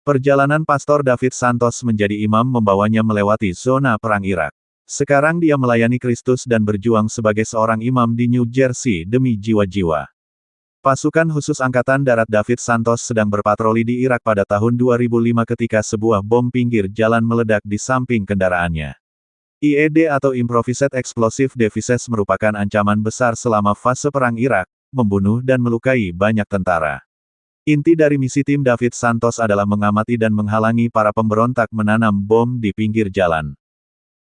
Perjalanan Pastor David Santos menjadi imam membawanya melewati zona perang Irak. Sekarang dia melayani Kristus dan berjuang sebagai seorang imam di New Jersey demi jiwa-jiwa. Pasukan khusus Angkatan Darat David Santos sedang berpatroli di Irak pada tahun 2005 ketika sebuah bom pinggir jalan meledak di samping kendaraannya. IED atau Improvised Explosive Devices merupakan ancaman besar selama fase perang Irak, membunuh dan melukai banyak tentara. Inti dari misi tim David Santos adalah mengamati dan menghalangi para pemberontak menanam bom di pinggir jalan.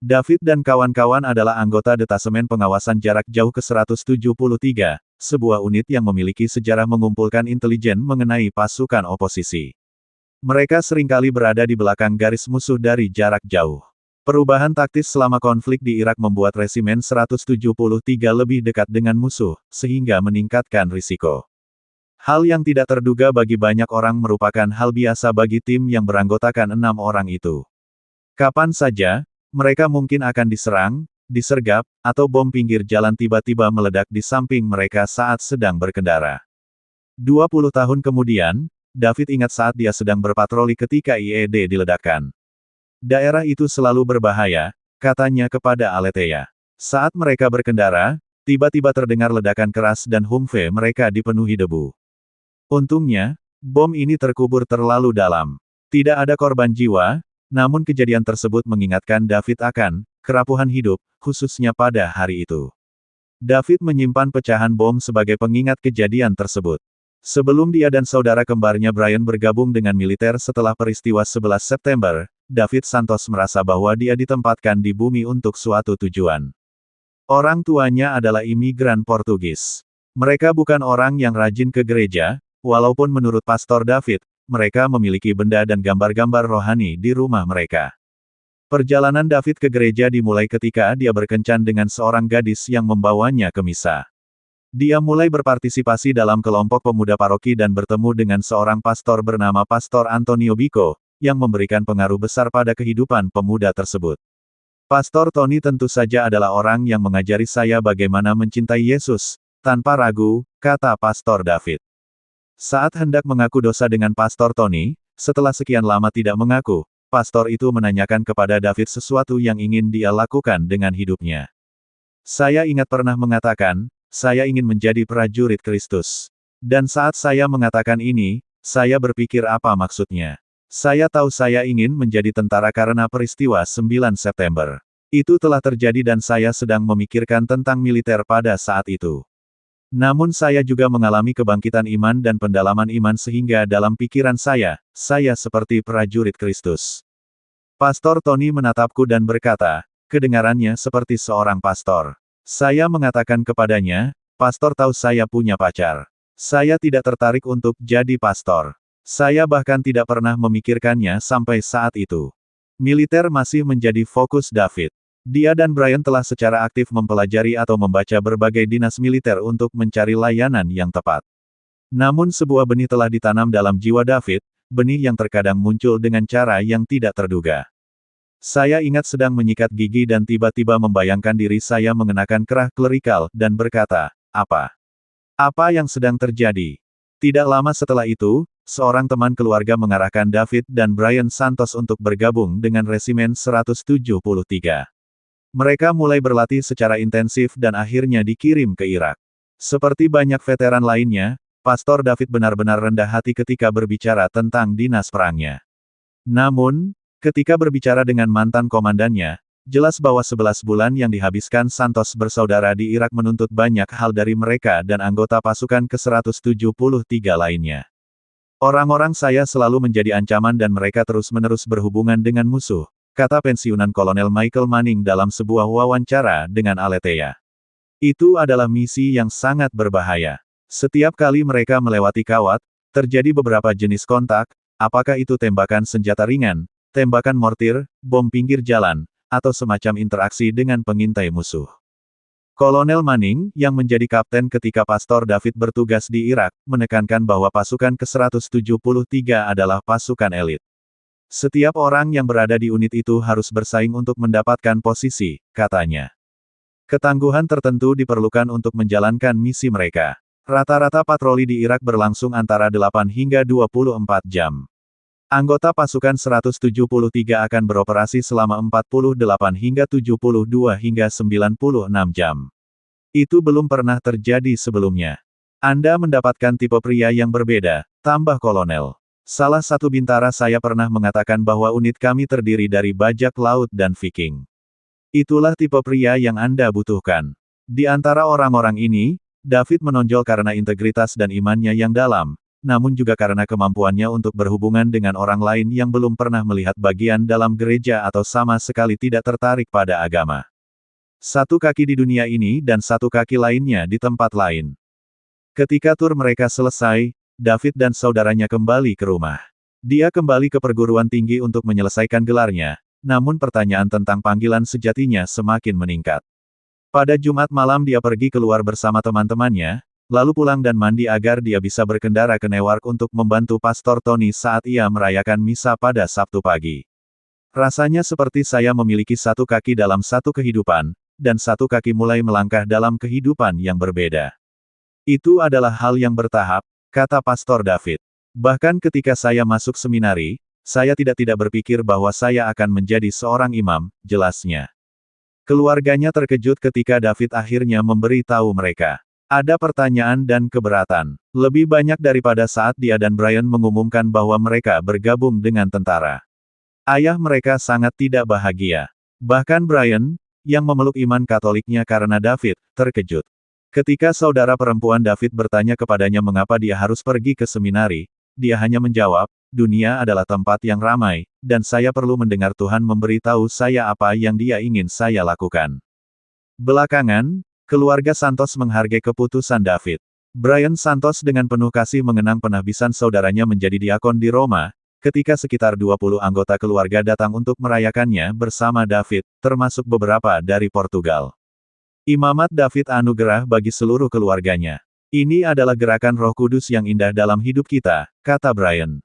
David dan kawan-kawan adalah anggota Detasemen Pengawasan Jarak Jauh ke-173, sebuah unit yang memiliki sejarah mengumpulkan intelijen mengenai pasukan oposisi. Mereka seringkali berada di belakang garis musuh dari jarak jauh. Perubahan taktis selama konflik di Irak membuat Resimen 173 lebih dekat dengan musuh, sehingga meningkatkan risiko. Hal yang tidak terduga bagi banyak orang merupakan hal biasa bagi tim yang beranggotakan 6 orang itu. Kapan saja, mereka mungkin akan diserang, disergap, atau bom pinggir jalan tiba-tiba meledak di samping mereka saat sedang berkendara. 20 tahun kemudian, David ingat saat dia sedang berpatroli ketika IED diledakkan. Daerah itu selalu berbahaya, katanya kepada Aletheia. Saat mereka berkendara, tiba-tiba terdengar ledakan keras dan Humvee mereka dipenuhi debu. Untungnya, bom ini terkubur terlalu dalam. Tidak ada korban jiwa, namun kejadian tersebut mengingatkan David akan kerapuhan hidup, khususnya pada hari itu. David menyimpan pecahan bom sebagai pengingat kejadian tersebut. Sebelum dia dan saudara kembarnya Brian bergabung dengan militer setelah peristiwa 11 September, David Santos merasa bahwa dia ditempatkan di bumi untuk suatu tujuan. Orang tuanya adalah imigran Portugis. Mereka bukan orang yang rajin ke gereja, walaupun menurut Pastor David, mereka memiliki benda dan gambar-gambar rohani di rumah mereka. Perjalanan David ke gereja dimulai ketika dia berkencan dengan seorang gadis yang membawanya ke misa. Dia mulai berpartisipasi dalam kelompok pemuda paroki dan bertemu dengan seorang pastor bernama Pastor Antonio Bico, yang memberikan pengaruh besar pada kehidupan pemuda tersebut. Pastor Tony tentu saja adalah orang yang mengajari saya bagaimana mencintai Yesus, tanpa ragu, kata Pastor David. Saat hendak mengaku dosa dengan Pastor Tony, setelah sekian lama tidak mengaku, pastor itu menanyakan kepada David sesuatu yang ingin dia lakukan dengan hidupnya. Saya ingat pernah mengatakan, saya ingin menjadi prajurit Kristus. Dan saat saya mengatakan ini, saya berpikir apa maksudnya. Saya tahu saya ingin menjadi tentara karena peristiwa 9 September. Itu telah terjadi dan saya sedang memikirkan tentang militer pada saat itu. Namun saya juga mengalami kebangkitan iman dan pendalaman iman sehingga dalam pikiran saya seperti prajurit Kristus. Pastor Tony menatapku dan berkata, kedengarannya seperti seorang pastor. Saya mengatakan kepadanya, pastor tahu saya punya pacar. Saya tidak tertarik untuk jadi pastor. Saya bahkan tidak pernah memikirkannya sampai saat itu. Militer masih menjadi fokus David. Dia dan Brian telah secara aktif mempelajari atau membaca berbagai dinas militer untuk mencari layanan yang tepat. Namun sebuah benih telah ditanam dalam jiwa David, benih yang terkadang muncul dengan cara yang tidak terduga. Saya ingat sedang menyikat gigi dan tiba-tiba membayangkan diri saya mengenakan kerah klerikal dan berkata, apa? Apa yang sedang terjadi? Tidak lama setelah itu, seorang teman keluarga mengarahkan David dan Brian Santos untuk bergabung dengan Resimen 173. Mereka mulai berlatih secara intensif dan akhirnya dikirim ke Irak. Seperti banyak veteran lainnya, Pastor David benar-benar rendah hati ketika berbicara tentang dinas perangnya. Namun, ketika berbicara dengan mantan komandannya, jelas bahwa 11 bulan yang dihabiskan Santos bersaudara di Irak menuntut banyak hal dari mereka dan anggota pasukan ke-173 lainnya. Orang-orang saya selalu menjadi ancaman dan mereka terus-menerus berhubungan dengan musuh, kata pensiunan Kolonel Michael Manning dalam sebuah wawancara dengan Aletheia. Itu adalah misi yang sangat berbahaya. Setiap kali mereka melewati kawat, terjadi beberapa jenis kontak, apakah itu tembakan senjata ringan, tembakan mortir, bom pinggir jalan, atau semacam interaksi dengan pengintai musuh. Kolonel Manning, yang menjadi kapten ketika Pastor David bertugas di Irak, menekankan bahwa pasukan ke-173 adalah pasukan elit. Setiap orang yang berada di unit itu harus bersaing untuk mendapatkan posisi, katanya. Ketangguhan tertentu diperlukan untuk menjalankan misi mereka. Rata-rata patroli di Irak berlangsung antara 8 hingga 24 jam. Anggota pasukan 173 akan beroperasi selama 48 hingga 72 hingga 96 jam. Itu belum pernah terjadi sebelumnya. Anda mendapatkan tipe pria yang berbeda, tambah kolonel. Salah satu bintara saya pernah mengatakan bahwa unit kami terdiri dari bajak laut dan Viking. Itulah tipe pria yang Anda butuhkan. Di antara orang-orang ini, David menonjol karena integritas dan imannya yang dalam, namun juga karena kemampuannya untuk berhubungan dengan orang lain yang belum pernah melihat bagian dalam gereja atau sama sekali tidak tertarik pada agama. Satu kaki di dunia ini dan satu kaki lainnya di tempat lain. Ketika tur mereka selesai, David dan saudaranya kembali ke rumah. Dia kembali ke perguruan tinggi untuk menyelesaikan gelarnya, namun pertanyaan tentang panggilan sejatinya semakin meningkat. Pada Jumat malam dia pergi keluar bersama teman-temannya, lalu pulang dan mandi agar dia bisa berkendara ke Newark untuk membantu Pastor Tony saat ia merayakan misa pada Sabtu pagi. Rasanya seperti saya memiliki satu kaki dalam satu kehidupan, dan satu kaki mulai melangkah dalam kehidupan yang berbeda. Itu adalah hal yang bertahap, kata Pastor David. Bahkan ketika saya masuk seminari, saya tidak berpikir bahwa saya akan menjadi seorang imam, jelasnya. Keluarganya terkejut ketika David akhirnya memberi tahu mereka. Ada pertanyaan dan keberatan. Lebih banyak daripada saat dia dan Brian mengumumkan bahwa mereka bergabung dengan tentara. Ayah mereka sangat tidak bahagia. Bahkan Brian, yang memeluk iman Katoliknya karena David, terkejut. Ketika saudara perempuan David bertanya kepadanya mengapa dia harus pergi ke seminari, dia hanya menjawab, dunia adalah tempat yang ramai, dan saya perlu mendengar Tuhan memberitahu saya apa yang dia ingin saya lakukan. Belakangan, keluarga Santos menghargai keputusan David. Brian Santos dengan penuh kasih mengenang penahbisan saudaranya menjadi diakon di Roma, ketika sekitar 20 anggota keluarga datang untuk merayakannya bersama David, termasuk beberapa dari Portugal. Imamat David anugerah bagi seluruh keluarganya. Ini adalah gerakan Roh Kudus yang indah dalam hidup kita, kata Brian.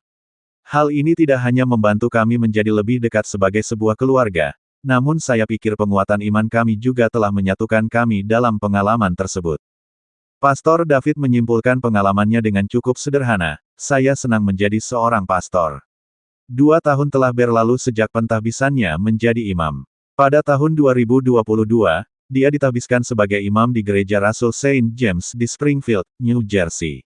Hal ini tidak hanya membantu kami menjadi lebih dekat sebagai sebuah keluarga, namun saya pikir penguatan iman kami juga telah menyatukan kami dalam pengalaman tersebut. Pastor David menyimpulkan pengalamannya dengan cukup sederhana, saya senang menjadi seorang pastor. 2 tahun telah berlalu sejak pentahbisannya menjadi imam. Pada tahun 2022, dia ditahbiskan sebagai imam di Gereja Rasul Saint James di Springfield, New Jersey.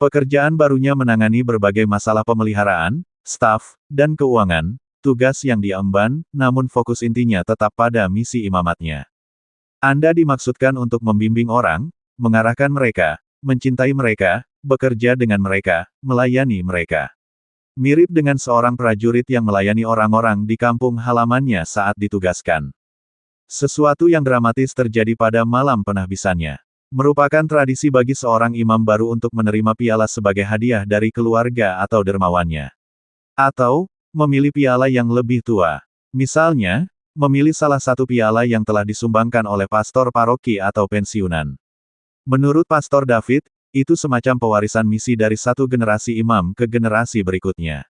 Pekerjaan barunya menangani berbagai masalah pemeliharaan, staf, dan keuangan, tugas yang dia emban, namun fokus intinya tetap pada misi imamatnya. Anda dimaksudkan untuk membimbing orang, mengarahkan mereka, mencintai mereka, bekerja dengan mereka, melayani mereka. Mirip dengan seorang prajurit yang melayani orang-orang di kampung halamannya saat ditugaskan. Sesuatu yang dramatis terjadi pada malam penahbisannya. Merupakan tradisi bagi seorang imam baru untuk menerima piala sebagai hadiah dari keluarga atau dermawannya. Atau, memilih piala yang lebih tua. Misalnya, memilih salah satu piala yang telah disumbangkan oleh pastor paroki atau pensiunan. Menurut Pastor David, itu semacam pewarisan misi dari satu generasi imam ke generasi berikutnya.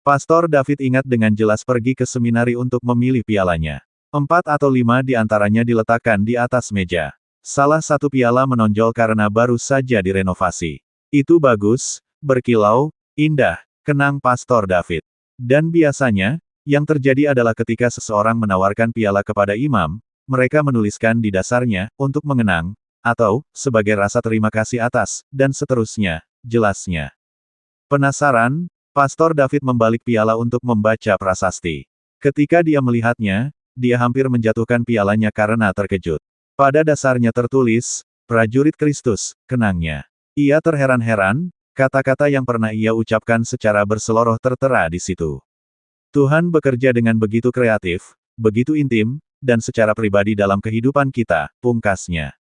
Pastor David ingat dengan jelas pergi ke seminari untuk memilih pialanya. 4 atau 5 di antaranya diletakkan di atas meja. Salah satu piala menonjol karena baru saja direnovasi. Itu bagus, berkilau, indah, kenang Pastor David. Dan biasanya, yang terjadi adalah ketika seseorang menawarkan piala kepada imam, mereka menuliskan di dasarnya, untuk mengenang, atau, sebagai rasa terima kasih atas, dan seterusnya, jelasnya. Penasaran, Pastor David membalik piala untuk membaca prasasti. Ketika dia melihatnya, dia hampir menjatuhkan pialanya karena terkejut. Pada dasarnya tertulis, prajurit Kristus, kenangnya. Ia terheran-heran, kata-kata yang pernah ia ucapkan secara berseloroh tertera di situ. Tuhan bekerja dengan begitu kreatif, begitu intim, dan secara pribadi dalam kehidupan kita, pungkasnya.